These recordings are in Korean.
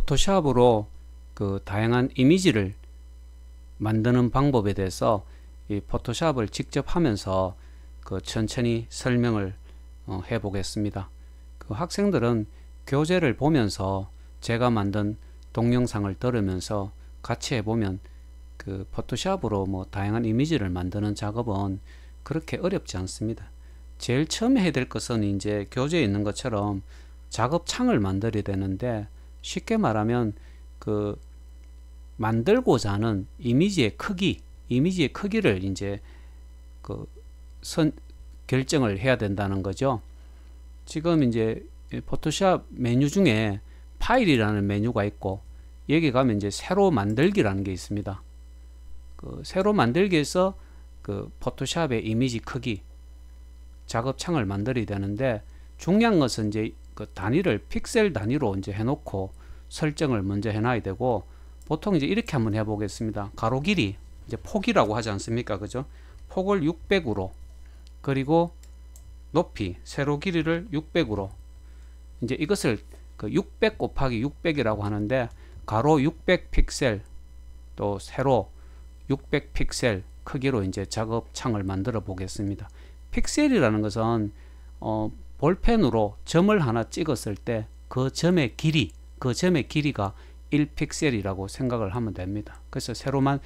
포토샵으로 그 다양한 이미지를 만드는 방법에 대해서 이 포토샵을 직접 하면서 그 천천히 설명을 해 보겠습니다. 그 학생들은 교재를 보면서 제가 만든 동영상을 들으면서 같이 해보면 그 포토샵으로 뭐 다양한 이미지를 만드는 작업은 그렇게 어렵지 않습니다. 제일 처음에 해야 될 것은 이제 교재에 있는 것처럼 작업창을 만들어야 되는데, 쉽게 말하면 그 만들고자 하는 이미지의 크기를 이제 그 결정을 해야 된다는 거죠. 지금 이제 포토샵 메뉴 중에 파일이라는 메뉴가 있고, 여기 가면 이제 새로 만들기라는 게 있습니다. 그 새로 만들기에서 그 포토샵의 이미지 크기, 작업창을 만들어야 되는데, 중요한 것은 이제 그 단위를 픽셀 단위로 이제 해놓고 설정을 먼저 해놔야 되고, 보통 이제 이렇게 한번 해보겠습니다. 가로 길이, 이제 폭이라고 하지 않습니까? 그죠? 폭을 600으로, 그리고 높이, 세로 길이를 600으로, 이제 이것을 그 600 곱하기 600이라고 하는데, 가로 600 픽셀, 또 세로 600 픽셀 크기로 이제 작업창을 만들어 보겠습니다. 픽셀이라는 것은 볼펜으로 점을 하나 찍었을 때 그 점의 길이가 1픽셀이라고 생각을 하면 됩니다. 그래서 새로만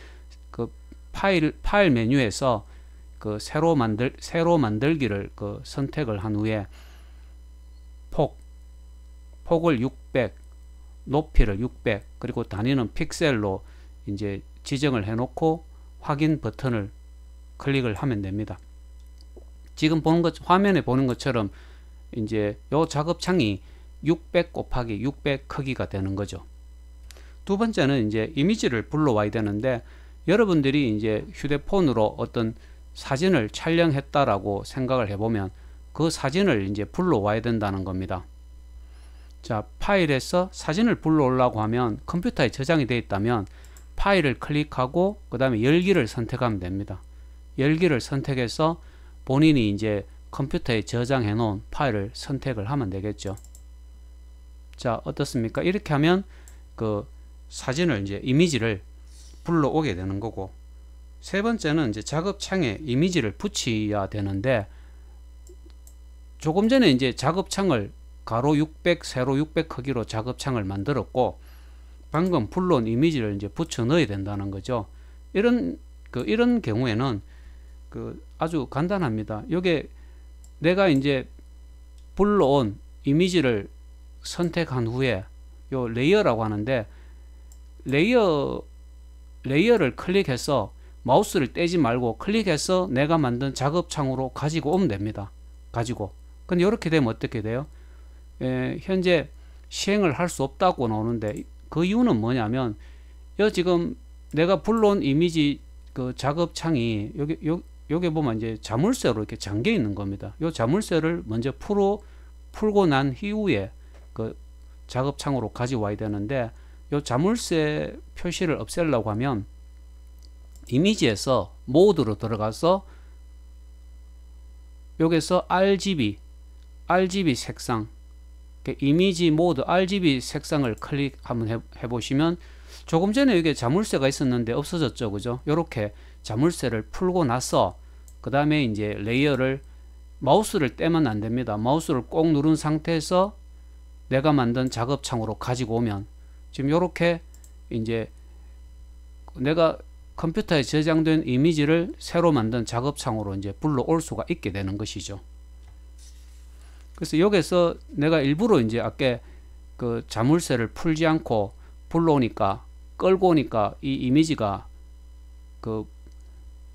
그 파일 메뉴에서 그 새로 만들기를 그 선택을 한 후에 폭을 600, 높이를 600, 그리고 단위는 픽셀로 이제 지정을 해 놓고 확인 버튼을 클릭을 하면 됩니다. 지금 화면에 보는 것처럼 이제 요 작업창이 600 곱하기 600 크기가 되는 거죠. 두 번째는 이제 이미지를 불러와야 되는데, 여러분들이 이제 휴대폰으로 어떤 사진을 촬영했다라고 생각을 해보면 그 사진을 이제 불러와야 된다는 겁니다. 자, 파일에서 사진을 불러오려고 하면, 컴퓨터에 저장이 되어 있다면 파일을 클릭하고 그 다음에 열기를 선택하면 됩니다. 열기를 선택해서 본인이 이제 컴퓨터에 저장해 놓은 파일을 선택을 하면 되겠죠. 자, 어떻습니까? 이렇게 하면 그 사진을 이제 이미지를 불러오게 되는 거고, 세 번째는 이제 작업창에 이미지를 붙여야 되는데, 조금 전에 이제 작업창을 가로 600, 세로 600 크기로 작업창을 만들었고, 방금 불러온 이미지를 이제 붙여 넣어야 된다는 거죠. 이런 경우에는 그 아주 간단합니다. 요게 내가 이제 불러온 이미지를 선택한 후에 요 레이어라고 하는데, 레이어를 클릭해서 마우스를 떼지 말고 클릭해서 내가 만든 작업창으로 가지고 오면 됩니다. 근데 이렇게 되면 어떻게 돼요? 현재 시행을 할 수 없다고 나오는데, 그 이유는 뭐냐면, 지금 내가 불러온 이미지 그 작업창이 여기 보면 이제 자물쇠로 이렇게 잠겨 있는 겁니다. 이 자물쇠를 먼저 풀고 난 이후에 그 작업창으로 가져와야 되는데, 이 자물쇠 표시를 없애려고 하면 이미지에서 모드로 들어가서 여기서 RGB 색상, 이미지 모드 RGB 색상을 클릭 한번 해보시면, 조금 전에 여기 자물쇠가 있었는데 없어졌죠. 그죠? 이렇게 자물쇠를 풀고 나서 그 다음에 이제 레이어를, 마우스를 떼면 안 됩니다. 마우스를 꼭 누른 상태에서 내가 만든 작업창으로 가지고 오면, 지금 이렇게 이제 내가 컴퓨터에 저장된 이미지를 새로 만든 작업창으로 이제 불러올 수가 있게 되는 것이죠. 그래서 여기서 내가 일부러 이제 아까 그 자물쇠를 풀지 않고 불러오니까, 끌고 오니까 이 이미지가 그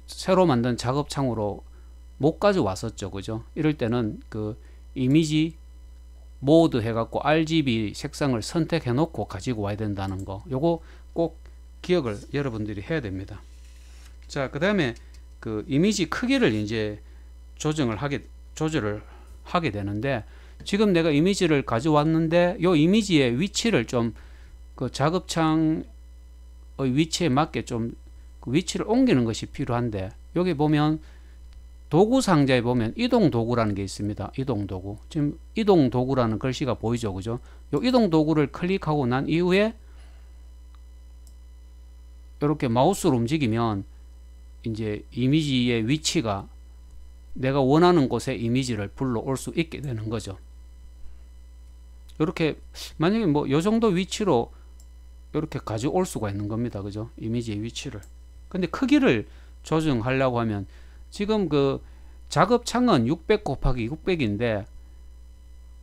새로 만든 작업창으로 못 가져왔었죠. 그죠? 이럴 때는 그 이미지 모드 해갖고 RGB 색상을 선택해 놓고 가지고 와야 된다는 거, 요거 꼭 기억을 여러분들이 해야 됩니다. 자, 그 다음에 그 이미지 크기를 이제 조절을 하게 되는데, 지금 내가 이미지를 가져왔는데 요 이미지의 위치를 좀 그 작업창의 위치에 맞게 좀 그 위치를 옮기는 것이 필요한데, 여기 보면 도구 상자에 보면 이동 도구라는 게 있습니다. 이동 도구. 지금 이동 도구라는 글씨가 보이죠, 그죠? 요 이동 도구를 클릭하고 난 이후에 이렇게 마우스로 움직이면 이제 이미지의 위치가 내가 원하는 곳에 이미지를 불러올 수 있게 되는 거죠. 이렇게 만약에 뭐 요 정도 위치로 이렇게 가져올 수가 있는 겁니다. 그죠? 이미지의 위치를. 근데 크기를 조정하려고 하면 지금 그 작업창은 600 곱하기 600인데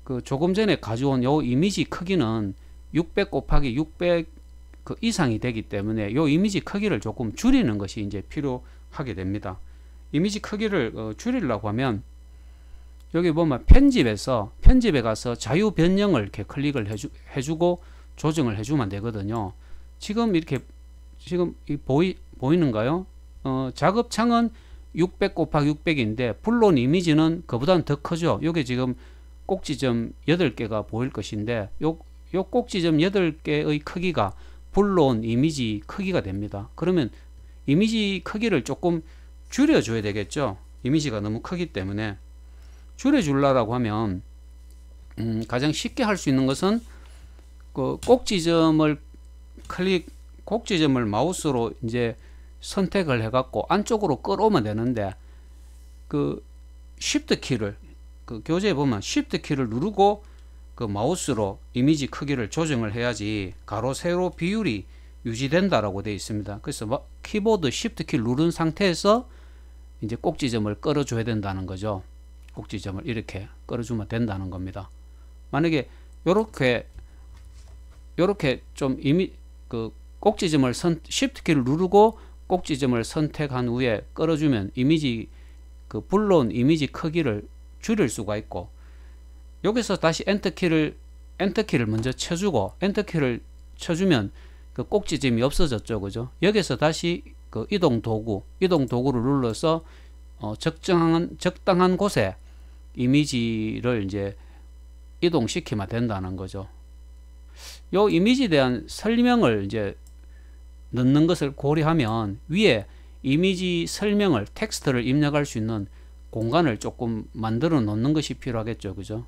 그 조금 전에 가져온 요 이미지 크기는 600 곱하기 600 그 이상이 되기 때문에 요 이미지 크기를 조금 줄이는 것이 이제 필요하게 됩니다. 이미지 크기를 줄이려고 하면 여기 보면 편집에 가서 자유 변형을 이렇게 클릭을 해주고 조정을 해주면 되거든요. 지금 이렇게 지금 보이는가요? 작업창은 600 곱하기 600인데 불러온 이미지는 그보다는 더 크죠. 여기 지금 꼭지점 8개가 보일 것인데 요 꼭지점 8개의 크기가 불러온 이미지 크기가 됩니다. 그러면 이미지 크기를 조금 줄여줘야 되겠죠. 이미지가 너무 크기 때문에 줄여주려고 하면 가장 쉽게 할 수 있는 것은 그 꼭지점을 마우스로 이제 선택을 해갖고 안쪽으로 끌어오면 되는데 그 Shift 키를 그 교재에 보면 Shift 키를 누르고 그 마우스로 이미지 크기를 조정을 해야지 가로 세로 비율이 유지된다라고 되어 있습니다. 그래서 키보드 Shift 키를 누른 상태에서 이제 꼭지점을 끌어줘야 된다는 거죠. 꼭지점을 이렇게 끌어주면 된다는 겁니다. 만약에 요렇게 좀 그 꼭지점을 Shift 키를 누르고 꼭지점을 선택한 후에 끌어주면 이미지 그 불러온 이미지 크기를 줄일 수가 있고 여기서 다시 엔터키를 먼저 쳐주고 엔터키를 쳐주면 그 꼭지점이 없어졌죠, 그죠? 여기서 다시 그 이동 도구를 눌러서 적당한 곳에 이미지를 이제 이동시키면 된다는 거죠. 요 이미지에 대한 설명을 이제 넣는 것을 고려하면 위에 이미지 설명을 텍스트를 입력할 수 있는 공간을 조금 만들어 놓는 것이 필요하겠죠, 그죠?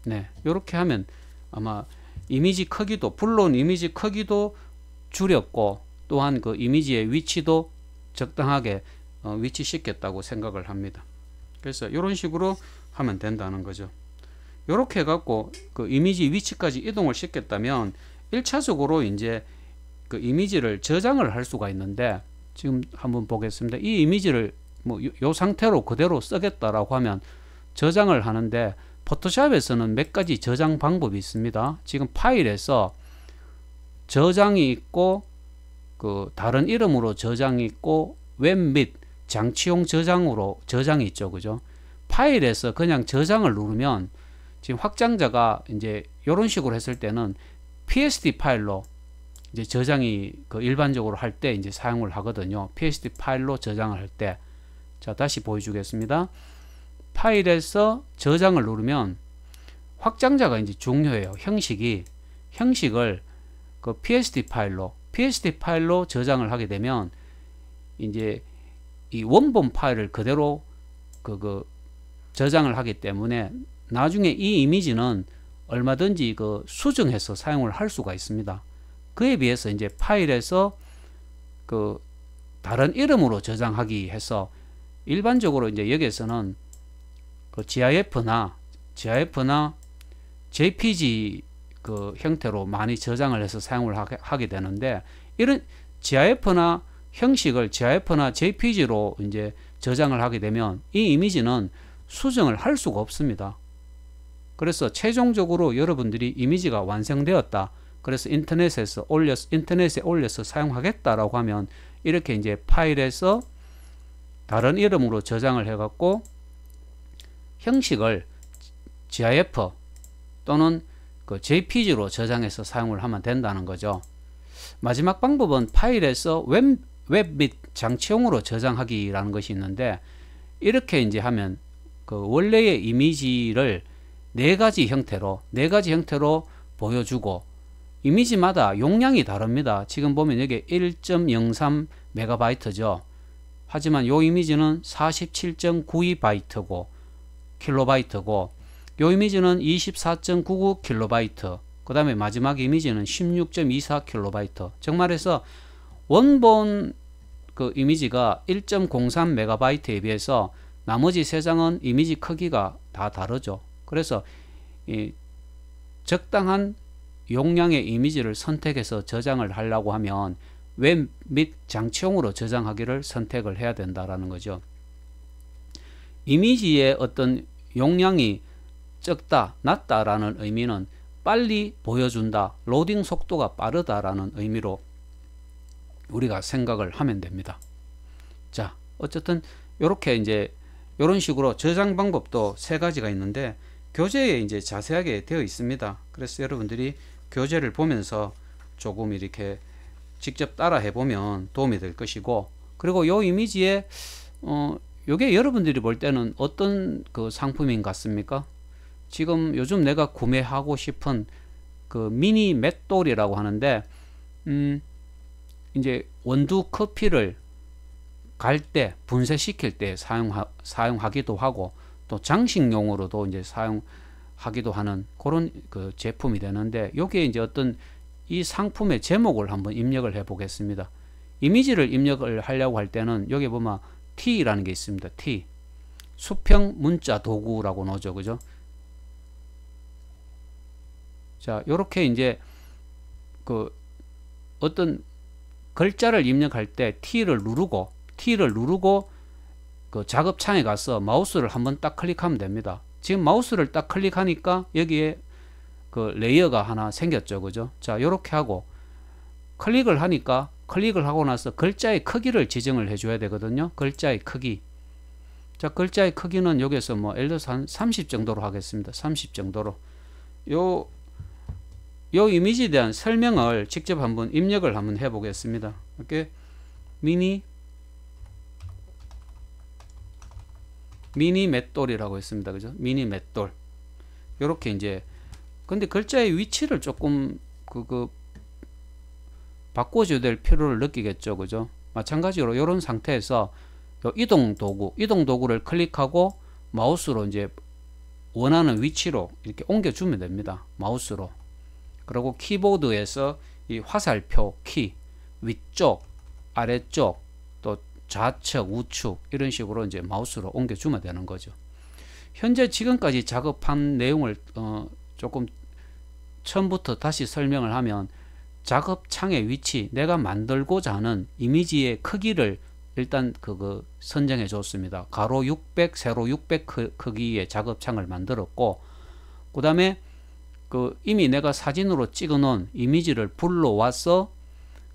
네, 이렇게 하면 아마 이미지 크기도 불러온 이미지 크기도 줄였고 또한 그 이미지의 위치도 적당하게 위치시켰다고 생각을 합니다. 그래서 이런 식으로 하면 된다는 거죠. 이렇게 해갖고 그 이미지 위치까지 이동을 시켰다면 1차적으로 이제 그 이미지를 저장을 할 수가 있는데 지금 한번 보겠습니다. 이 이미지를 뭐 요 상태로 그대로 쓰겠다라고 하면 저장을 하는데 포토샵에서는 몇 가지 저장 방법이 있습니다. 지금 파일에서 저장이 있고 그 다른 이름으로 저장이 있고 웹 및 장치용 저장으로 저장이 있죠, 그죠? 파일에서 그냥 저장을 누르면 지금 확장자가 이제 이런 식으로 했을 때는 PSD 파일로 이제 저장이 그 일반적으로 할 때 이제 사용을 하거든요. PSD 파일로 저장을 할 때. 자, 다시 보여주겠습니다. 파일에서 저장을 누르면 확장자가 이제 중요해요. 형식을 그 PSD 파일로 저장을 하게 되면 이제 이 원본 파일을 그대로 그 저장을 하기 때문에 나중에 이 이미지는 얼마든지 그 수정해서 사용을 할 수가 있습니다. 그에 비해서 이제 파일에서 그 다른 이름으로 저장하기 해서 일반적으로 이제 여기에서는 그 GIF나 JPG 그 형태로 많이 저장을 해서 사용을 하게 되는데 이런 GIF나 JPG로 이제 저장을 하게 되면 이 이미지는 수정을 할 수가 없습니다. 그래서 최종적으로 여러분들이 이미지가 완성되었다. 그래서 인터넷에 올려서 사용하겠다라고 하면 이렇게 이제 파일에서 다른 이름으로 저장을 해갖고 형식을 GIF 또는 그 JPG로 저장해서 사용을 하면 된다는 거죠. 마지막 방법은 파일에서 웹 및 장치용으로 저장하기라는 것이 있는데 이렇게 이제 하면 그 원래의 이미지를 네 가지 형태로 보여주고 이미지마다 용량이 다릅니다. 지금 보면 여기 1.03 메가바이트죠. 하지만 요 이미지는 47.92바이트고 킬로바이트고 요 이미지는 24.99 킬로바이트, 그 다음에 마지막 이미지는 16.24 킬로바이트. 즉 말해서 원본 그 이미지가 1.03 메가바이트에 비해서 나머지 세 장은 이미지 크기가 다 다르죠. 그래서 이 적당한 용량의 이미지를 선택해서 저장을 하려고 하면 웹 및 장치용으로 저장하기를 선택을 해야 된다라는 거죠. 이미지의 어떤 용량이 적다, 낮다라는 의미는 빨리 보여준다, 로딩 속도가 빠르다라는 의미로 우리가 생각을 하면 됩니다. 자, 어쨌든 이렇게 이제 이런 식으로 저장 방법도 세 가지가 있는데 교재에 이제 자세하게 되어 있습니다. 그래서 여러분들이 교재를 보면서 조금 이렇게 직접 따라 해보면 도움이 될 것이고, 그리고 요 이미지에 요게 여러분들이 볼 때는 어떤 그 상품인 것 같습니까? 지금 요즘 내가 구매하고 싶은 그 미니 맷돌이라고 하는데 이제 원두 커피를 갈 때 분쇄시킬 때 사용하기도 하고 또 장식용으로도 이제 사용하기도 하는 그런 그 제품이 되는데, 요게 이제 어떤 이 상품의 제목을 한번 입력을 해 보겠습니다. 이미지를 입력을 하려고 할 때는 여기 보면 T라는 게 있습니다. T, 수평 문자 도구라고 나오죠, 그죠? 자, 요렇게 이제 그 어떤 글자를 입력할 때 T를 누르고 그 작업창에 가서 마우스를 한번 딱 클릭하면 됩니다. 지금 마우스를 딱 클릭하니까 여기에 그 레이어가 하나 생겼죠, 그죠? 자, 요렇게 하고 클릭을 하니까, 클릭을 하고 나서 글자의 크기를 지정을 해줘야 되거든요. 글자의 크기. 자, 글자의 크기는 여기서 뭐 예를 들어서 한 30 정도로 하겠습니다. 30 정도로. 요 이미지에 대한 설명을 직접 한번 입력을 한번 해 보겠습니다. 이렇게 미니 맷돌이라고 했습니다. 그죠? 미니 맷돌. 요렇게 이제, 근데 글자의 위치를 조금 바꿔줘야 될 필요를 느끼겠죠, 그죠? 마찬가지로 이런 상태에서 이동 도구를 클릭하고 마우스로 이제 원하는 위치로 이렇게 옮겨주면 됩니다. 마우스로. 그리고 키보드에서 이 화살표 키 위쪽, 아래쪽, 또 좌측, 우측 이런 식으로 이제 마우스로 옮겨주면 되는 거죠. 현재 지금까지 작업한 내용을 조금 처음부터 다시 설명을 하면, 작업창의 위치, 내가 만들고자 하는 이미지의 크기를 일단 선정해 줬습니다. 가로 600, 세로 600 크기의 작업창을 만들었고, 그 다음에 이미 내가 사진으로 찍어 놓은 이미지를 불러와서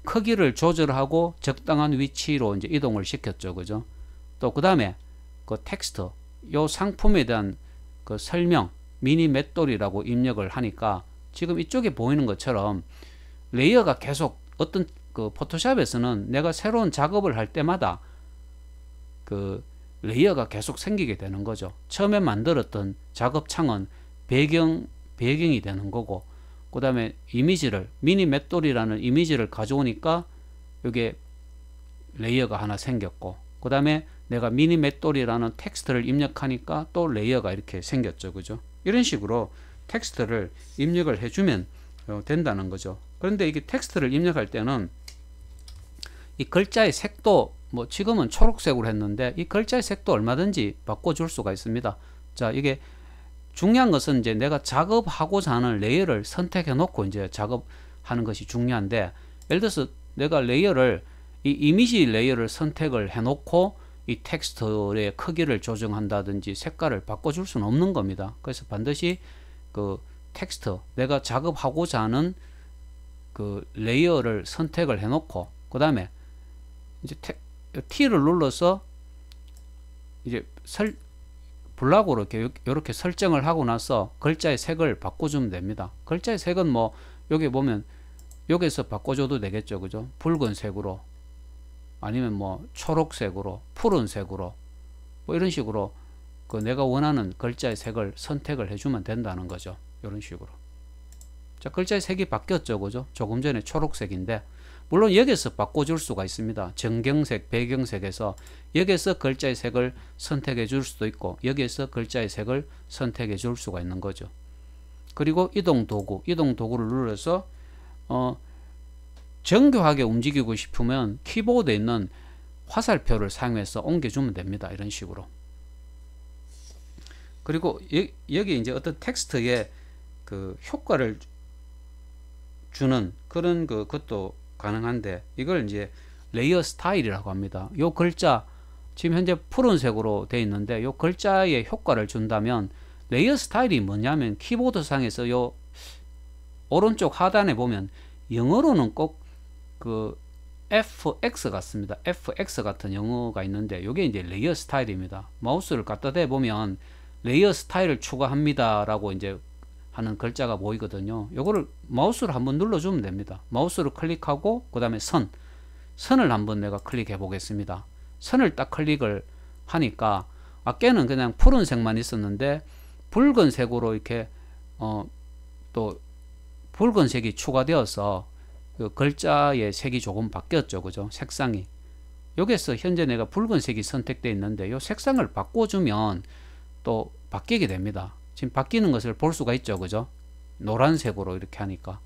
크기를 조절하고 적당한 위치로 이제 이동을 시켰죠, 그죠? 또 그 다음에 그 텍스트, 요 상품에 대한 그 설명, 미니 맷돌이라고 입력을 하니까 지금 이쪽에 보이는 것처럼 레이어가 계속 어떤 그 포토샵에서는 내가 새로운 작업을 할 때마다 그 레이어가 계속 생기게 되는 거죠. 처음에 만들었던 작업창은 배경이 되는 거고, 그 다음에 이미지를, 미니 맷돌이라는 이미지를 가져오니까 여기에 레이어가 하나 생겼고, 그 다음에 내가 미니 맷돌이라는 텍스트를 입력하니까 또 레이어가 이렇게 생겼죠, 그죠? 이런 식으로 텍스트를 입력을 해주면 된다는 거죠. 그런데 이게 텍스트를 입력할 때는 이 글자의 색도 뭐 지금은 초록색으로 했는데 이 글자의 색도 얼마든지 바꿔줄 수가 있습니다. 자, 이게 중요한 것은 이제 내가 작업하고자 하는 레이어를 선택해 놓고 이제 작업하는 것이 중요한데, 예를 들어서 내가 이 이미지 레이어를 선택을 해 놓고 이 텍스트의 크기를 조정한다든지 색깔을 바꿔줄 수는 없는 겁니다. 그래서 반드시 그 텍스트, 내가 작업하고자 하는 그 레이어를 선택을 해 놓고, 그 다음에 이제 T를 눌러서 이제 블락으로 이렇게 설정을 하고 나서 글자의 색을 바꿔주면 됩니다. 글자의 색은 뭐 여기 보면 여기서 바꿔줘도 되겠죠, 그죠? 붉은색으로 아니면 뭐 초록색으로, 푸른색으로 뭐 이런 식으로 그 내가 원하는 글자의 색을 선택을 해주면 된다는 거죠. 이런 식으로. 자, 글자의 색이 바뀌었죠, 그죠? 조금 전에 초록색인데 물론 여기서 바꿔줄 수가 있습니다. 정경색, 배경색에서 여기서 글자의 색을 선택해 줄 수도 있고 여기에서 글자의 색을 선택해 줄 수가 있는 거죠. 그리고 이동 도구를 눌러서 정교하게 움직이고 싶으면 키보드에 있는 화살표를 사용해서 옮겨주면 됩니다. 이런 식으로. 그리고 여기 이제 어떤 텍스트에 그 효과를 주는 그런 그것도 가능한데 이걸 이제 레이어 스타일이라고 합니다. 요 글자 지금 현재 푸른색으로 되어 있는데 요 글자에 효과를 준다면 레이어 스타일이 뭐냐면 키보드 상에서 요 오른쪽 하단에 보면 영어로는 꼭 그 FX 같습니다. FX 같은 영어가 있는데 요게 이제 레이어 스타일입니다. 마우스를 갖다 대 보면 레이어 스타일을 추가합니다 라고 이제 하는 글자가 보이거든요. 요거를 마우스를 한번 눌러주면 됩니다. 마우스를 클릭하고 그 다음에 선을 한번 내가 클릭해 보겠습니다. 선을 딱 클릭을 하니까 아까는 그냥 푸른색만 있었는데 붉은색으로 이렇게 또 붉은색이 추가되어서 그 글자의 색이 조금 바뀌었죠. 그죠? 색상이. 여기서 현재 내가 붉은색이 선택되어 있는데 이 색상을 바꿔주면 또 바뀌게 됩니다. 지금 바뀌는 것을 볼 수가 있죠. 그죠? 노란색으로 이렇게 하니까.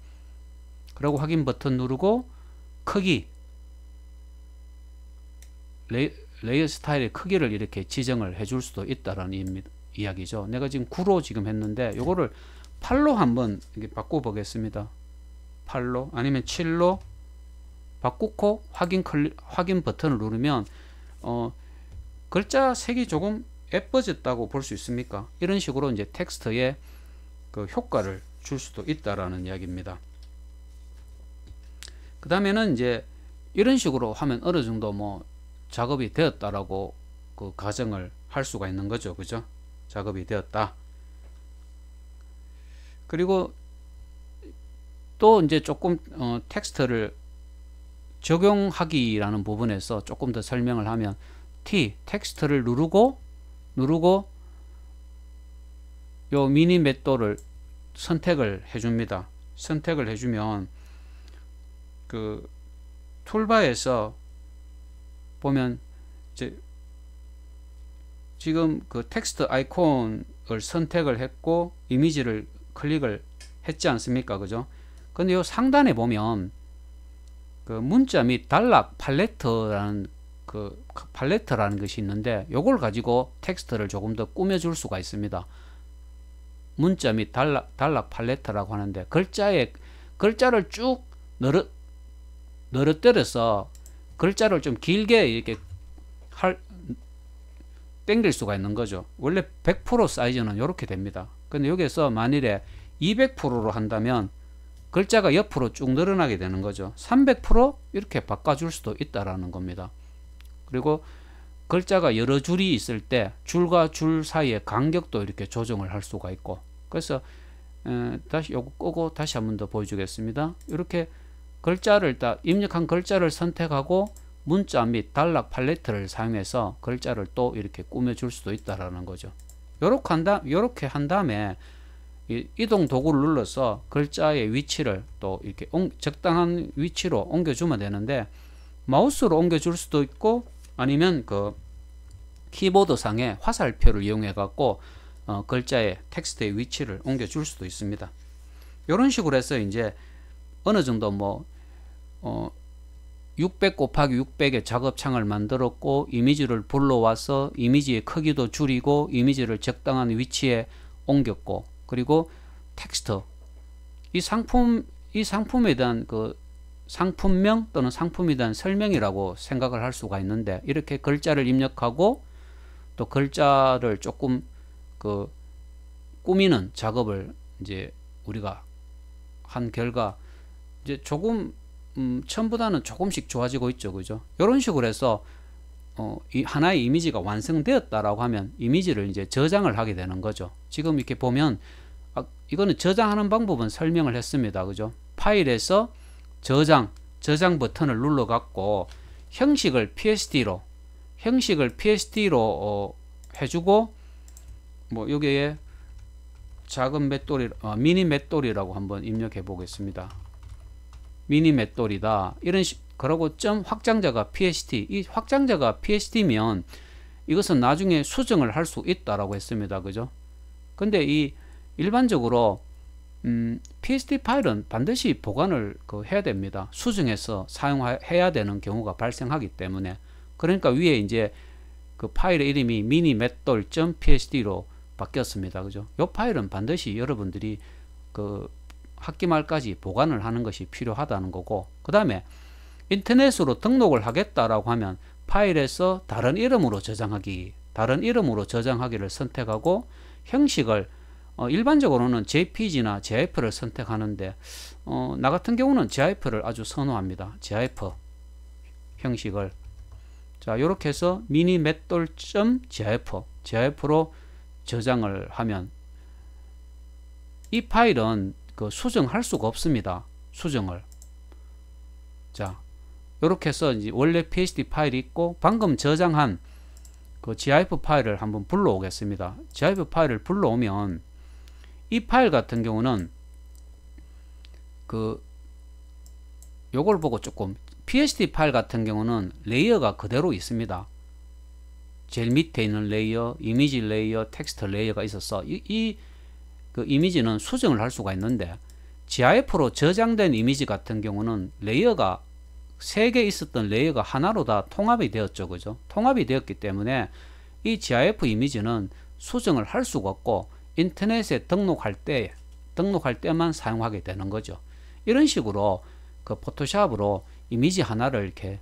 그리고 확인 버튼 누르고 크기 레이어 스타일의 크기를 이렇게 지정을 해줄 수도 있다라는 이야기죠. 내가 지금 9로 지금 했는데 요거를 8로 한번 이렇게 바꿔 보겠습니다. 8로 아니면 7로 바꾸고 확인 버튼을 누르면 글자 색이 조금 예뻐졌다고 볼 수 있습니까? 이런 식으로 이제 텍스트에 그 효과를 줄 수도 있다라는 이야기입니다. 그 다음에는 이제 이런 식으로 하면 어느 정도 뭐 작업이 되었다라고 그 가정을 할 수가 있는 거죠. 그죠? 작업이 되었다. 그리고 또 이제 조금 텍스트를 적용하기라는 부분에서 조금 더 설명을 하면 텍스트를 누르고 요 미니 맷도를 선택을 해줍니다. 선택을 해주면 그 툴바에서 보면 이제 지금 그 텍스트 아이콘을 선택을 했고 이미지를 클릭을 했지 않습니까? 그죠? 근데 요 상단에 보면 그 문자 및 단락 팔레트라는 것이 있는데 요걸 가지고 텍스트를 조금 더 꾸며줄 수가 있습니다. 문자 및 단락 팔레트라고 하는데 글자를 쭉 늘어뜨려서 글자를 좀 길게 이렇게 당길 수가 있는 거죠. 원래 100% 사이즈는 이렇게 됩니다. 근데 여기서 만일에 200%로 한다면 글자가 옆으로 쭉 늘어나게 되는 거죠. 300% 이렇게 바꿔줄 수도 있다라는 겁니다. 그리고 글자가 여러 줄이 있을 때 줄과 줄 사이의 간격도 이렇게 조정을 할 수가 있고, 그래서 다시 요거 끄고 다시 한번 더 보여주겠습니다. 이렇게 글자를 딱 입력한 글자를 선택하고 문자 및 단락 팔레트를 사용해서 글자를 또 이렇게 꾸며줄 수도 있다라는 거죠. 요렇게 한 다음에 이동 도구를 눌러서 글자의 위치를 또 이렇게 적당한 위치로 옮겨주면 되는데, 마우스로 옮겨줄 수도 있고 아니면 그 키보드 상의 화살표를 이용해 갖고 글자의 텍스트의 위치를 옮겨줄 수도 있습니다. 이런 식으로 해서 이제 어느 정도 뭐 600 곱하기 600의 작업창을 만들었고, 이미지를 불러와서 이미지의 크기도 줄이고 이미지를 적당한 위치에 옮겼고, 그리고 텍스트 이 상품에 대한 그 상품명 또는 상품에 대한 설명이라고 생각을 할 수가 있는데, 이렇게 글자를 입력하고 또 글자를 조금 그 꾸미는 작업을 이제 우리가 한 결과 이제 조금 처음보다는 조금씩 좋아지고 있죠. 그죠? 이런 식으로 해서 이 하나의 이미지가 완성되었다라고 하면 이미지를 이제 저장을 하게 되는 거죠. 지금 이렇게 보면 이거는 저장하는 방법은 설명을 했습니다. 그죠? 파일에서 저장 버튼을 눌러 갖고 형식을 PSD로 해주고, 뭐 여기에 작은 맷돌이 미니 맷돌이라고 한번 입력해 보겠습니다. 미니 맷돌이다 이런 그러고 점 확장자가 PST, 이 확장자가 PST면 이것은 나중에 수정을 할 수 있다라고 했습니다. 그죠? 근데 이 일반적으로 PST 파일은 반드시 보관을 해야 됩니다. 수정해서 사용해야 되는 경우가 발생하기 때문에. 그러니까 위에 이제 그 파일의 이름이 미니 맷돌.psd로 바뀌었습니다. 그죠? 이 파일은 반드시 여러분들이 그 학기 말까지 보관을 하는 것이 필요하다는 거고, 그 다음에 인터넷으로 등록을 하겠다라고 하면 파일에서 다른 이름으로 저장하기를 선택하고, 형식을 일반적으로는 JPG나 GIF를 선택하는데 나 같은 경우는 GIF를 아주 선호합니다. GIF 형식을, 자 이렇게 해서 미니 맷돌.gif로 저장을 하면 이 파일은 그 수정할 수가 없습니다. 수정을. 자 이렇게 해서 이제 원래 PSD 파일이 있고, 방금 저장한 그 GIF 파일을 한번 불러오겠습니다. GIF 파일을 불러오면 이 파일 같은 경우는 그 요걸 보고 조금, PSD 파일 같은 경우는 레이어가 그대로 있습니다. 제일 밑에 있는 레이어, 이미지 레이어, 텍스트 레이어가 있어서 그 이미지는 수정을 할 수가 있는데, GIF로 저장된 이미지 같은 경우는 레이어가 3개 있었던 레이어가 하나로 다 통합이 되었죠. 그죠? 통합이 되었기 때문에 이 GIF 이미지는 수정을 할 수가 없고 인터넷에 등록할 때만 사용하게 되는 거죠. 이런 식으로 그 포토샵으로 이미지 하나를 이렇게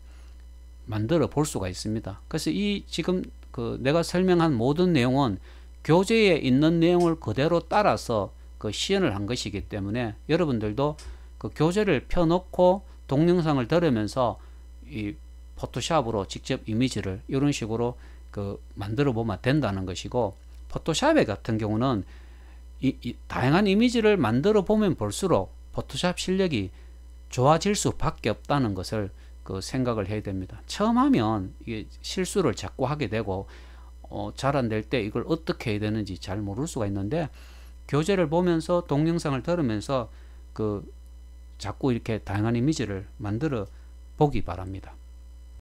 만들어 볼 수가 있습니다. 그래서 이 지금 그 내가 설명한 모든 내용은 교재에 있는 내용을 그대로 따라서 그 시연을 한 것이기 때문에 여러분들도 그 교재를 펴놓고 동영상을 들으면서 이 포토샵으로 직접 이미지를 이런 식으로 그 만들어 보면 된다는 것이고, 포토샵 같은 경우는 이 다양한 이미지를 만들어 보면 볼수록 포토샵 실력이 좋아질 수밖에 없다는 것을 그 생각을 해야 됩니다. 처음 하면 이게 실수를 자꾸 하게 되고 잘 안 될 때 이걸 어떻게 해야 되는지 잘 모를 수가 있는데, 교재를 보면서 동영상을 들으면서 그 자꾸 이렇게 다양한 이미지를 만들어 보기 바랍니다.